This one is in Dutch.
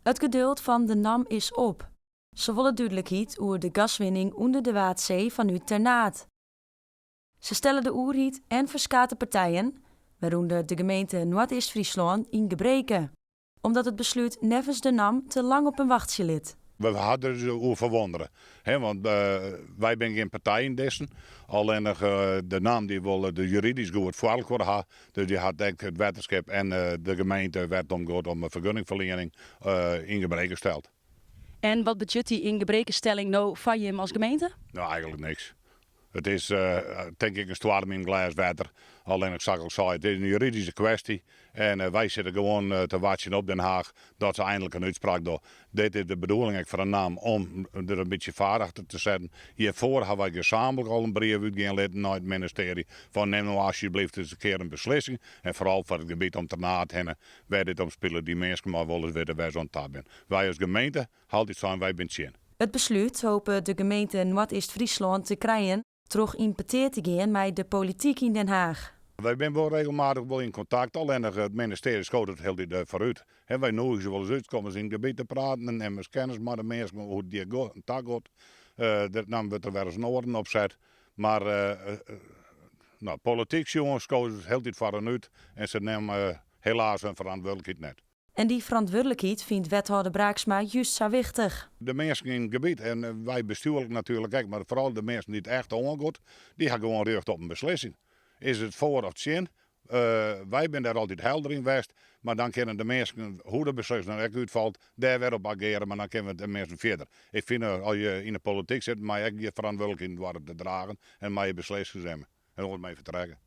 Het geduld van de NAM is op. Ze willen duidelijkheid over de gaswinning onder de Waadzee vanuit Ternat. Ze stellen de oerhiet en verschillende partijen, waaronder de gemeente Noord-East-Friesland, in gebreken, omdat het besluit nevens de NAM te lang op een wachtje ligt. We hadden er zo over verwonderen. Want wij zijn geen partij in dessen. Alleen de naam die wil de juridisch goed voor worden had. Dus die had het wetenschap en de gemeente werd omgooid om een vergunningverlening in gebreken gesteld. En wat budget die in gebrekenstelling nou van je hem als gemeente? Nou, eigenlijk niks. Het is denk ik een storm in een glas water. Alleen ik zag al zei, het is een juridische kwestie. En wij zitten gewoon te wachten op Den Haag dat ze eindelijk een uitspraak doen. Dit is de bedoeling voor een naam om er een beetje vaart achter te zetten. Hiervoor hebben wij gezamenlijk al een brief uitgegeven naar het ministerie. Van neem nou alsjeblieft eens een keer een beslissing. En vooral voor het gebied om Ternat heen. Waar dit om spelen die mensen maar wel eens weten waar zo'n tab zijn. Wij als gemeente altijd zijn wij bent. Het besluit hopen de gemeente Noord-East-Friesland te krijgen terug in peteer te gaan met de politiek in Den Haag. Wij zijn wel regelmatig in contact, alleen het ministerie schoot het heel dit vooruit. En wij nodigen ze wel eens uit, komen ze in het gebied te praten en nemen kennis met de mensen, hoe die gaat. Dan wordt er weer eens een orde op zet. Maar politiek jongens schoten het heel dit vooruit en ze nemen helaas hun verantwoordelijkheid net. En die verantwoordelijkheid vindt wethouder Braaksma juist zo wichtig. De mensen in het gebied, en wij bestuurlijk natuurlijk, kijk, maar vooral de mensen die het echt ongoed, die gaan gewoon recht op een beslissing. Is het voor of tegen? Wij zijn daar altijd helder in geweest, maar dan kunnen de mensen, hoe de beslissing er uitvalt, daar weer op ageren, maar dan kunnen we de mensen verder. Ik vind als je in de politiek zit, maar je verantwoordelijkheid worden te dragen en maar je beslissingen nemen en nooit mee vertrekken.